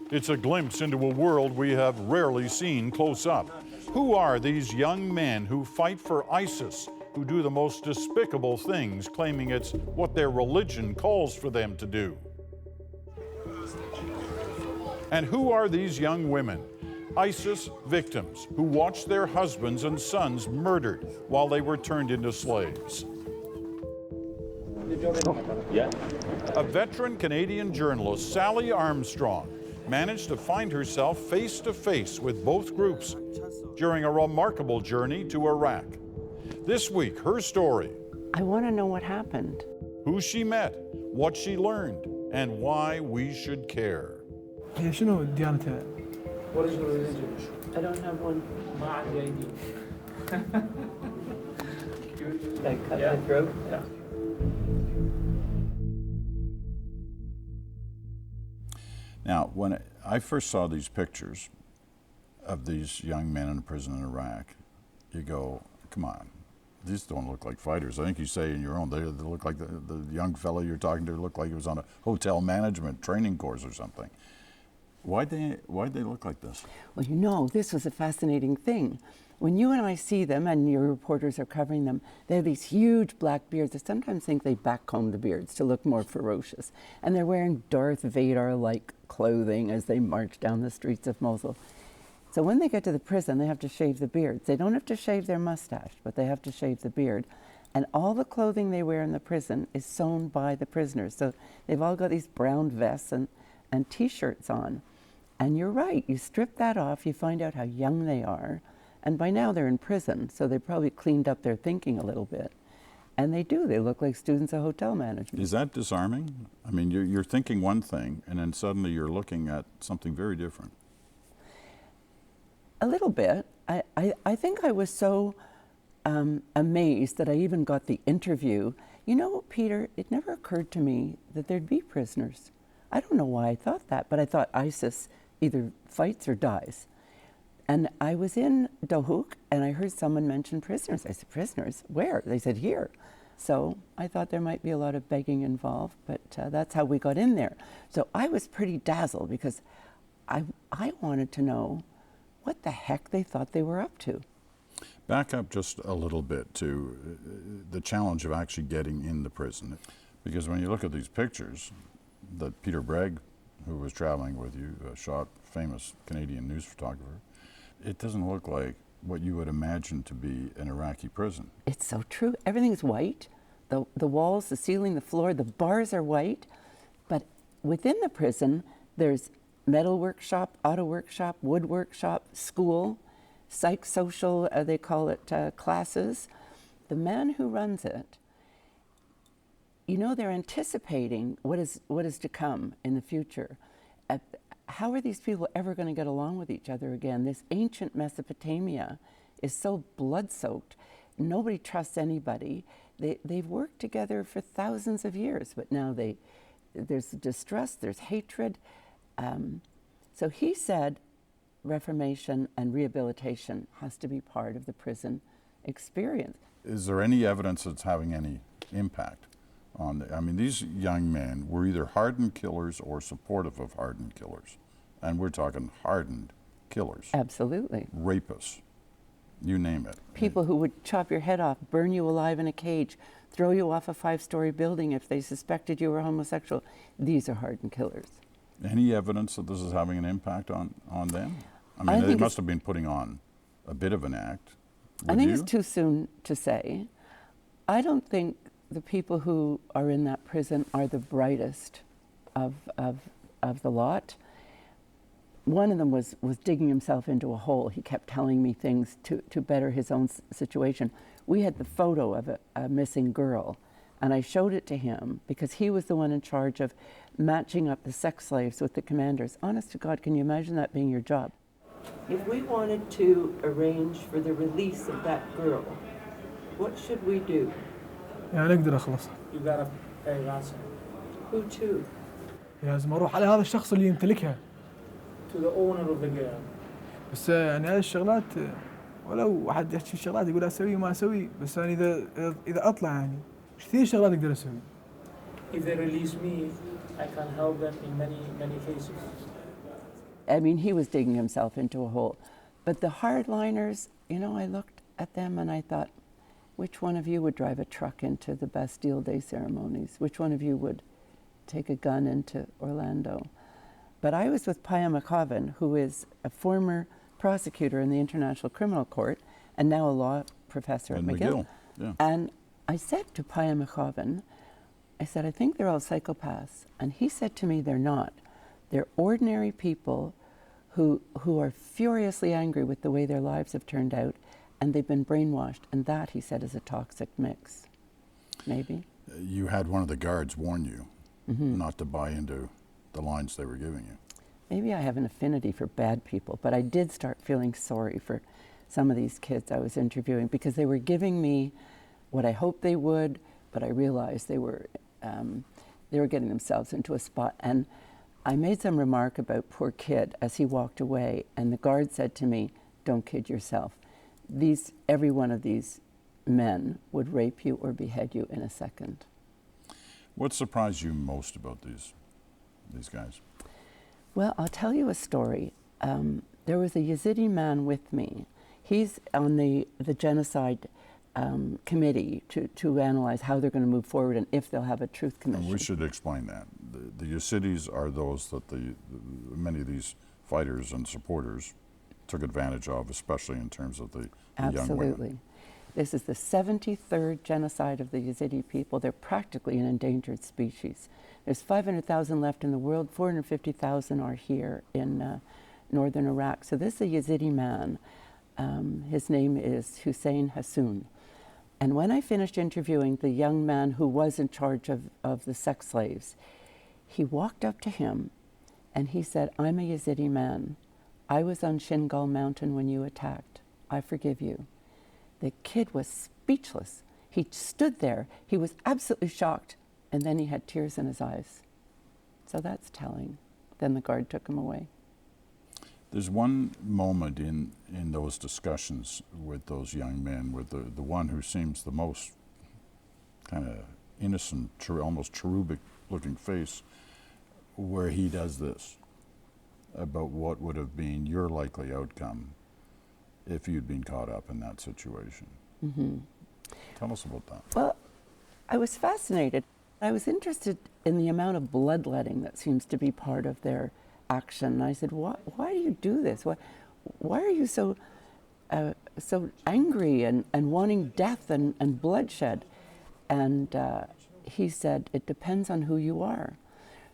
It's a glimpse into a world we have rarely seen close up. Who are these young men who fight for ISIS, who do the most despicable things, claiming it's what their religion calls for them to do? And who are these young women, ISIS victims, who watched their husbands and sons murdered while they were turned into slaves? A veteran Canadian journalist, Sally Armstrong, managed to find herself face to face with both groups during a remarkable journey to Iraq. This week, her story. I want to know what happened. Who she met, what she learned, and why we should care. What is your religion? I don't have one. Did I cut my throat? Yeah. Now, when I first saw these pictures of these young men in prison in Iraq, you go, come on, these don't look like fighters. I think you say in your own, they look like the young fellow you're talking to looked like he was on a hotel management training course or something. Why'd they look like this? Well, you know, this was a fascinating thing. When you and I see them, and your reporters are covering them, they have these huge black beards. I sometimes think they backcomb the beards to look more ferocious. And they're wearing Darth Vader-like clothing as they march down the streets of Mosul. So when they get to the prison, they have to shave the beards. They don't have to shave their mustache, but they have to shave the beard. And all the clothing they wear in the prison is sewn by the prisoners. So they've all got these brown vests and T-shirts on. And you're right, you strip that off, you find out how young they are. And by now they're in prison, so they probably cleaned up their thinking a little bit. And they do, they look like students of hotel management. Is that disarming? I mean, you're thinking one thing, and then suddenly you're looking at something very different. A little bit. I think I was so amazed that I even got the interview. You know, Peter, it never occurred to me that there'd be prisoners. I don't know why I thought that, but I thought ISIS either fights or dies. And I was in Dohuk, and I heard someone mention prisoners. I said, prisoners? Where? They said, here. So I thought there might be a lot of begging involved, but that's how we got in there. So I was pretty dazzled because I wanted to know what the heck they thought they were up to. Back up just a little bit to the challenge of actually getting in the prison. Because when you look at these pictures that Peter Bragg, who was traveling with you, shot, famous Canadian news photographer, it doesn't look like what you would imagine to be an Iraqi prison. It's so true. Everything's white. The walls, the ceiling, the floor, the bars are white. But within the prison, there's metal workshop, auto workshop, wood workshop, school, psych-social, they call it, classes. The man who runs it, you know, they're anticipating what is to come in the future. How are these people ever going to get along with each other again? This ancient Mesopotamia is so blood-soaked. Nobody trusts anybody. They've worked together for thousands of years, but now there's distrust, there's hatred. So he said reformation and rehabilitation has to be part of the prison experience. Is there any evidence that's having any impact on I mean, these young men were either hardened killers or supportive of hardened killers. And we're talking hardened killers. Absolutely. Rapists. You name it. People who would chop your head off, burn you alive in a cage, throw you off a 5-story building if they suspected you were homosexual. These are hardened killers. Any evidence that this is having an impact on them? I mean, they must have been putting on a bit of an act. I think it's too soon to say. I don't think the people who are in that prison are the brightest of the lot. One of them was digging himself into a hole. He kept telling me things to better his own situation. We had the photo of a missing girl, and I showed it to him because he was the one in charge of matching up the sex slaves with the commanders. Honest to God, can you imagine that being your job? If we wanted to arrange for the release of that girl, what should we do? يعني أقدر أخلص. You gotta pay ransom. Who to? لازم أروح على هذا الشخص اللي يمتلكها. To the owner of the girl. بس يعني هذه الشغلات ولو واحد يحكي شغلات يقول أسوي ما أسوي بس أنا إذا أطلع يعني كثير شغلات أقدر أسوي. If they release me, I can help them in many cases. I mean, he was digging himself into a hole. But the hardliners, you know, I looked at them and I thought, which one of you would drive a truck into the Bastille Day ceremonies? Which one of you would take a gun into Orlando? But I was with Paya McCoven, who is a former prosecutor in the International Criminal Court and now a law professor at McGill. Yeah. And I said to Paya McCoven, I said, I think they're all psychopaths. And he said to me, they're not. They're ordinary people who are furiously angry with the way their lives have turned out, and they've been brainwashed. And that, he said, is a toxic mix. Maybe. You had one of the guards warn you not to buy into the lines they were giving you. Maybe I have an affinity for bad people, but I did start feeling sorry for some of these kids I was interviewing because they were giving me what I hoped they would, but I realized they were getting themselves into a spot. And I made some remark about poor kid as he walked away, and the guard said to me, "Don't kid yourself. Every one of these men would rape you or behead you in a second." What surprised you most about these guys? Well, I'll tell you a story. There was a Yazidi man with me. He's on the genocide committee to analyze how they're going to move forward and if they'll have a truth commission. And we should explain that. The Yazidis are those that many of these fighters and supporters took advantage of, especially in terms of the young women. Absolutely. This is the 73rd genocide of the Yazidi people. They're practically an endangered species. There's 500,000 left in the world. 450,000 are here in northern Iraq. So this is a Yazidi man. His name is Hussein Hassoun. And when I finished interviewing the young man who was in charge of the sex slaves, he walked up to him and he said, "I'm a Yazidi man. I was on Shingal Mountain when you attacked. I forgive you." The kid was speechless. He stood there. He was absolutely shocked. And then he had tears in his eyes. So that's telling. Then the guard took him away. There's one moment in those discussions with those young men, with the one who seems the most kind of innocent, almost cherubic looking face, where he does this about what would have been your likely outcome if you'd been caught up in that situation. Tell us about that. Well, I was fascinated. I was interested in the amount of bloodletting that seems to be part of their action. And I said, why do you do this? Why are you so angry and wanting death and bloodshed? And he said, it depends on who you are.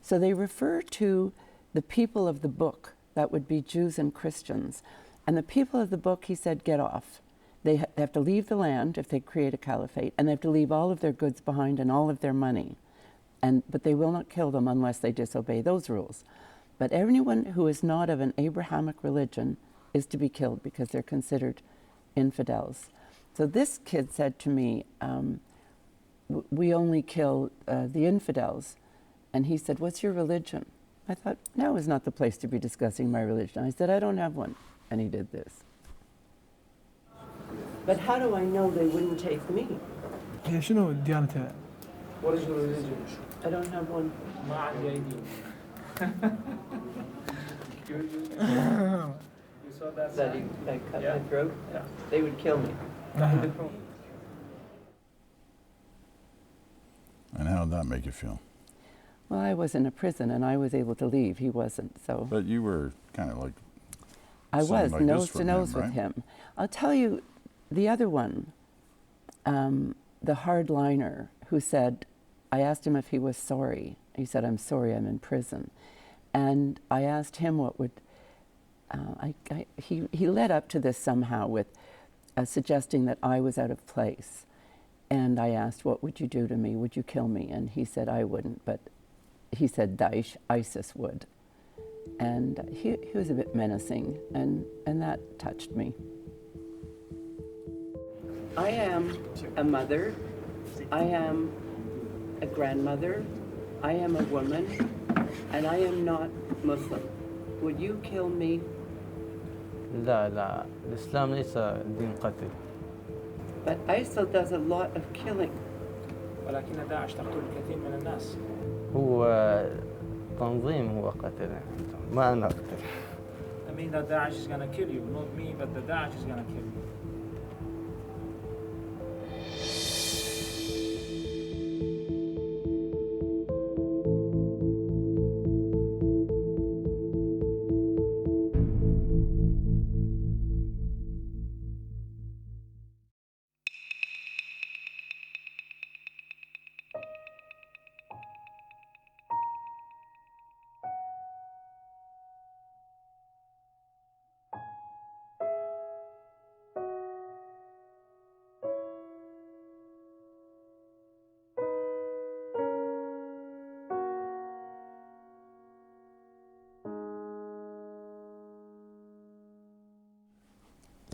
So they refer to the people of the book, that would be Jews and Christians. And the people of the book, he said, get off. They have to leave the land if they create a caliphate, and they have to leave all of their goods behind and all of their money. But they will not kill them unless they disobey those rules. But anyone who is not of an Abrahamic religion is to be killed because they're considered infidels. So this kid said to me, we only kill the infidels. And he said, what's your religion? I thought, now is not the place to be discussing my religion. I said, I don't have one. And he did this. But how do I know they wouldn't take me? هي شنو ديانتها؟ What is your religion? I don't have one. ما عندي أي دين. You saw that That sign? I cut Yeah. my throat? Yeah. They would kill me. And how did that make you feel? Well, I was in a prison and I was able to leave. He wasn't, so. But you were kind of like I was something like nose this to from nose him, with right? him. I'll tell you, the other one, the hardliner who said, I asked him if he was sorry. He said, I'm sorry, I'm in prison. And I asked him what would, he led up to this somehow with suggesting that I was out of place. And I asked, what would you do to me? Would you kill me? And he said, I wouldn't, but he said Daesh, ISIS would. And he was a bit menacing, and that touched me. I am a mother, I am a grandmother, I am a woman, and I am not Muslim. Would you kill me? لا لا الإسلام ليس دين قتل. But ISIL does a lot of killing. ولكن داعش تقتل الكثير من الناس. هو تنظيم هو قتل ما أنا أقتل. mean that Daesh is gonna kill you, not me, but the Daesh is gonna kill you.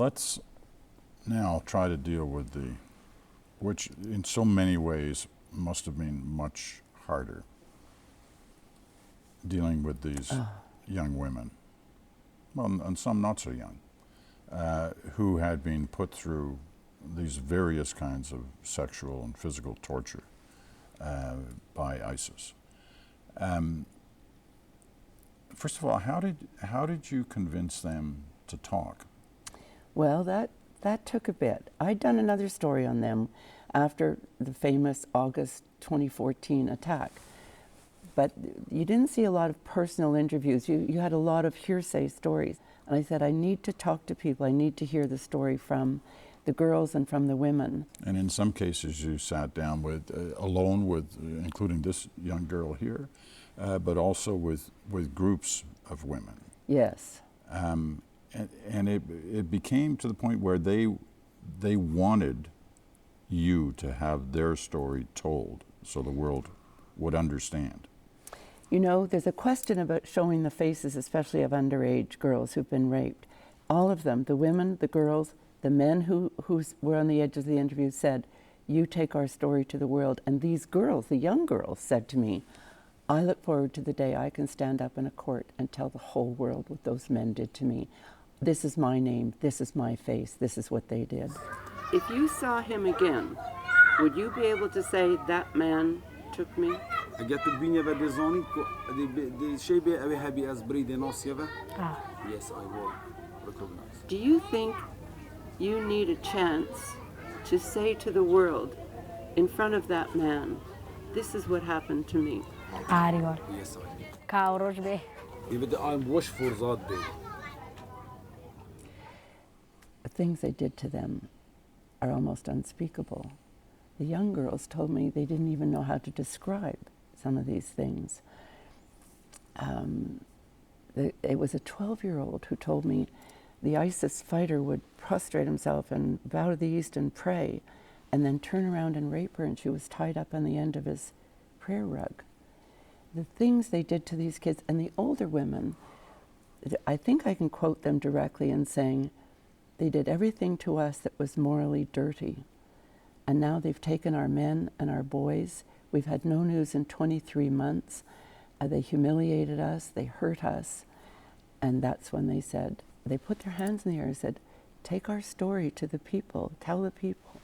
Let's now try to deal with which in so many ways must have been much harder, dealing with these young women, well, and some not so young, who had been put through these various kinds of sexual and physical torture by ISIS. First of all, how did you convince them to talk? Well, that took a bit. I'd done another story on them after the famous August 2014 attack. But you didn't see a lot of personal interviews. You had a lot of hearsay stories. And I said, I need to talk to people. I need to hear the story from the girls and from the women. And in some cases you sat down alone with, including this young girl here, but also with groups of women. Yes. And it became to the point where they wanted you to have their story told so the world would understand. You know, there's a question about showing the faces, especially of underage girls who've been raped. All of them, the women, the girls, the men who were on the edge of the interview said, you take our story to the world. And these girls, the young girls, said to me, I look forward to the day I can stand up in a court and tell the whole world what those men did to me. This is my name, this is my face, this is what they did. If you saw him again, would you be able to say, that man took me? Yes, I will recognize. Do you think you need a chance to say to the world, in front of that man, this is what happened to me? Yes, I do. I'm wish for that day. The things they did to them are almost unspeakable. The young girls told me they didn't even know how to describe some of these things. It was a 12-year-old who told me the ISIS fighter would prostrate himself and bow to the east and pray, and then turn around and rape her, and she was tied up on the end of his prayer rug. The things they did to these kids, and the older women, I think I can quote them directly in saying, they did everything to us that was morally dirty. And now they've taken our men and our boys. We've had no news in 23 months. They humiliated us, they hurt us. And that's when they said, they put their hands in the air and said, take our story to the people, tell the people.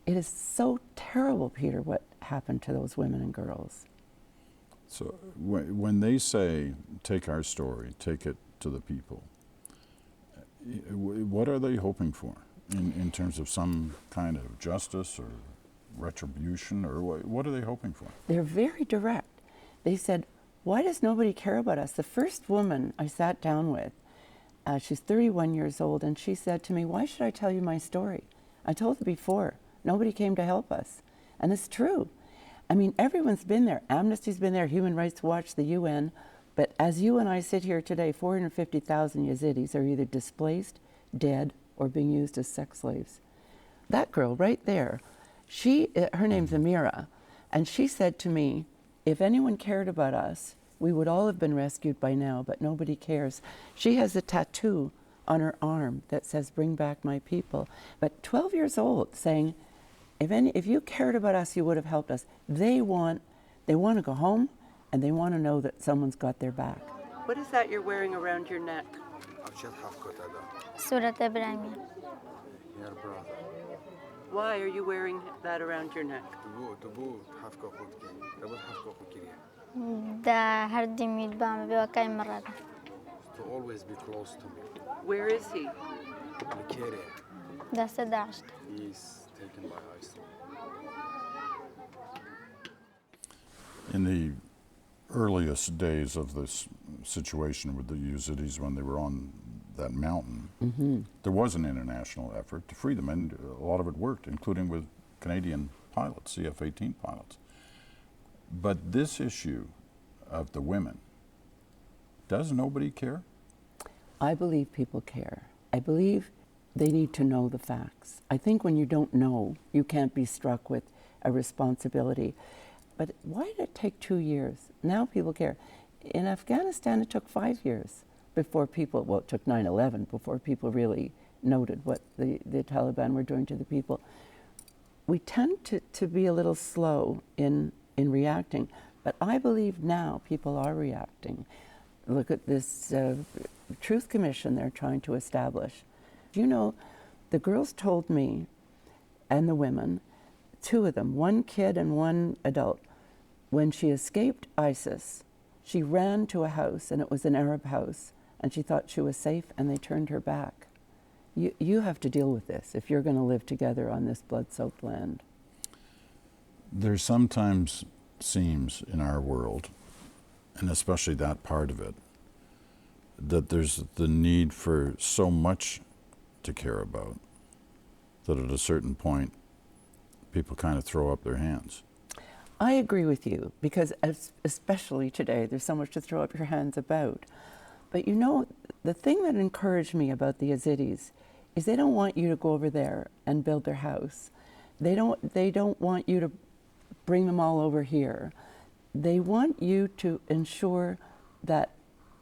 It is so terrible, Peter, what happened to those women and girls. So when they say, take our story, take it to the people, what are they hoping for in terms of some kind of justice or retribution, or what are they hoping for? They're very direct. They said, why does nobody care about us? The first woman I sat down with, she's 31 years old, and she said to me, why should I tell you my story? I told her before, nobody came to help us. And it's true. I mean, everyone's been there. Amnesty's been there, Human Rights Watch, the UN. But as you and I sit here today, 450,000 Yazidis are either displaced, dead, or being used as sex slaves. That girl right there, her name's Amira, and she said to me, if anyone cared about us, we would all have been rescued by now, but nobody cares. She has a tattoo on her arm that says, bring back my people. But 12 years old, saying, if you cared about us, you would have helped us. They want to go home, and they want to know that someone's got their back. What is that you're wearing around your neck? Surat Ibrahim. Why are you wearing that around your neck? Da hardimid bam bewa kay marada. to always be close to me. Where is he? Mikere, دست داشت. he's taken by ISIL. In the earliest days of this situation with the Yazidis when they were on that mountain, there was an international effort to free them, and a lot of it worked, including with Canadian pilots, CF-18 pilots. But this issue of the women, does nobody care? I believe people care. I believe they need to know the facts. I think when you don't know, you can't be struck with a responsibility. But why did it take 2 years? Now people care. In Afghanistan, it took 5 years before people, well, it took 9/11 before people really noted what the Taliban were doing to the people. We tend to be a little slow in reacting, but I believe now people are reacting. Look at this Truth Commission they're trying to establish. You know, the girls told me, and the women, 2 of them, 1 kid and 1 adult, when she escaped ISIS, she ran to a house, and it was an Arab house, and she thought she was safe, and they turned her back. You have to deal with this if you're going to live together on this blood-soaked land. There sometimes seems in our world, and especially that part of it, that there's the need for so much to care about that at a certain point people kind of throw up their hands. I agree with you, because especially today, there's so much to throw up your hands about. But you know, the thing that encouraged me about the Yazidis is they don't want you to go over there and build their house. They don't want you to bring them all over here. They want you to ensure that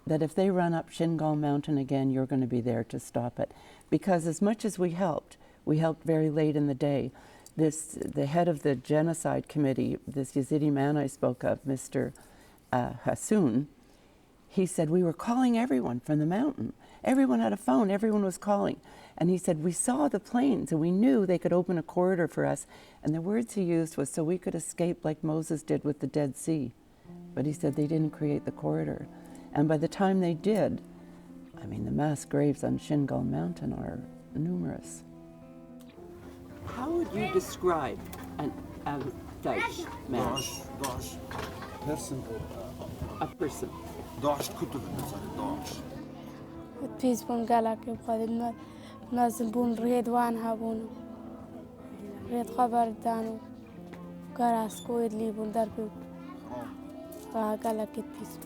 if they run up Shingal Mountain again, you're going to be there to stop it. Because as much as we helped very late in the day. The head of the genocide committee, this Yazidi man I spoke of, Mr. Hassoun, he said, we were calling everyone from the mountain. Everyone had a phone, everyone was calling. And he said, we saw the planes and we knew they could open a corridor for us. And the words he used was so we could escape like Moses did with the Dead Sea. But he said they didn't create the corridor. And by the time they did, I mean, the mass graves on Shingal Mountain are numerous. How would you describe a Daesh man? Daesh person A person. Daesh كتب مثلا Daesh تفيز بون قالك يبقى نازم بون ريد وانها بون ريد خبر دانو كراس كويد لي بون دربي قالك تفيز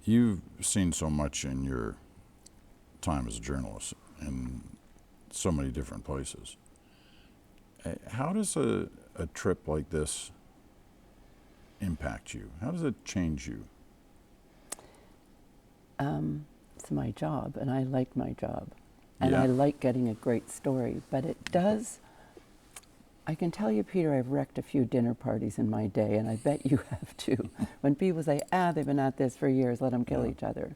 You've seen so much in your time as a journalist in so many different places. How does a trip like this impact you? How does it change you? It's my job, and I like my job. And Yeah. I like getting a great story, but it does. I can tell you, Peter, I've wrecked a few dinner parties in my day, and I bet you have too. When people say, they've been at this for years, let them kill each other.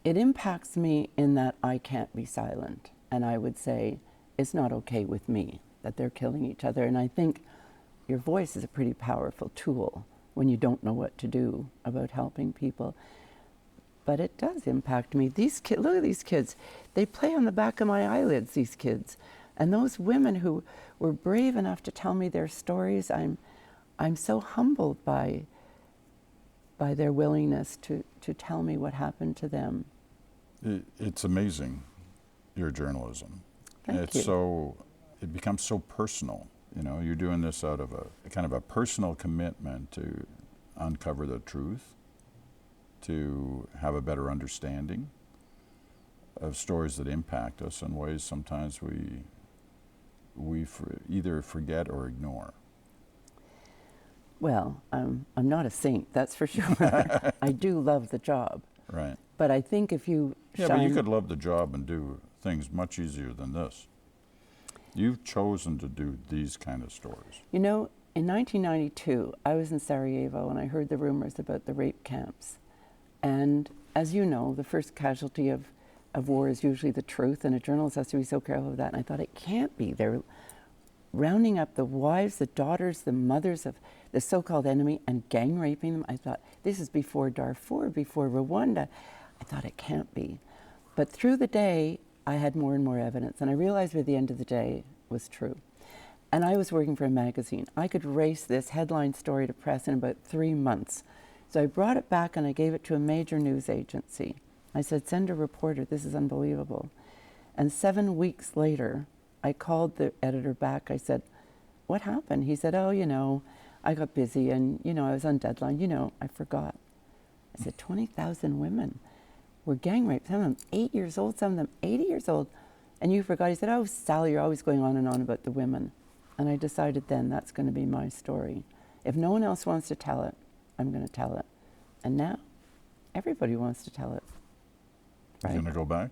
It impacts me in that I can't be silent. And I would say, it's not okay with me that they're killing each other. And I think your voice is a pretty powerful tool when you don't know what to do about helping people. But it does impact me. These kids, look at these kids. They play on the back of my eyelids, these kids. And those women who were brave enough to tell me their stories, I'm so humbled by their willingness to tell me what happened to them. It's amazing, your journalism. Thank you. It becomes so personal. You know, you're doing this out of a kind of a personal commitment to uncover the truth, to have a better understanding of stories that impact us in ways sometimes we either forget or ignore. Well, I'm not a saint, that's for sure. I do love the job. Right. But I think if you Yeah, but you could love the job and do things much easier than this. You've chosen to do these kind of stories. You know, in 1992, I was in Sarajevo and I heard the rumors about the rape camps. And as you know, the first casualty of war is usually the truth, and a journalist has to be so careful of that. And I thought, it can't be. They're rounding up the wives, the daughters, the mothers of the so-called enemy and gang raping them. I thought, this is before Darfur, before Rwanda. I thought, it can't be. But through the day, I had more and more evidence, and I realized by the end of the day it was true. And I was working for a magazine. I could race this headline story to press in about 3 months. So I brought it back and I gave it to a major news agency. I said, send a reporter, this is unbelievable. And 7 weeks later, I called the editor back. I said, what happened? He said, oh, you know, I got busy and, you know, I was on deadline. You know, I forgot. I said, 20,000 women were gang raped. Some of them 8 years old, some of them 80 years old. And you forgot. He said, oh, Sally, you're always going on and on about the women. And I decided then that's going to be my story. If no one else wants to tell it, I'm going to tell it. And now everybody wants to tell it. Right? You going to go back?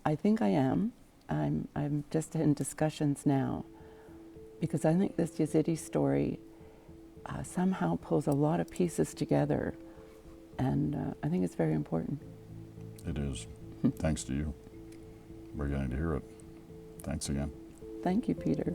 I think I am. I'm just in discussions now because I think this Yazidi story somehow pulls a lot of pieces together, and I think it's very important. It is. Thanks to you. We're getting to hear it. Thanks again. Thank you, Peter.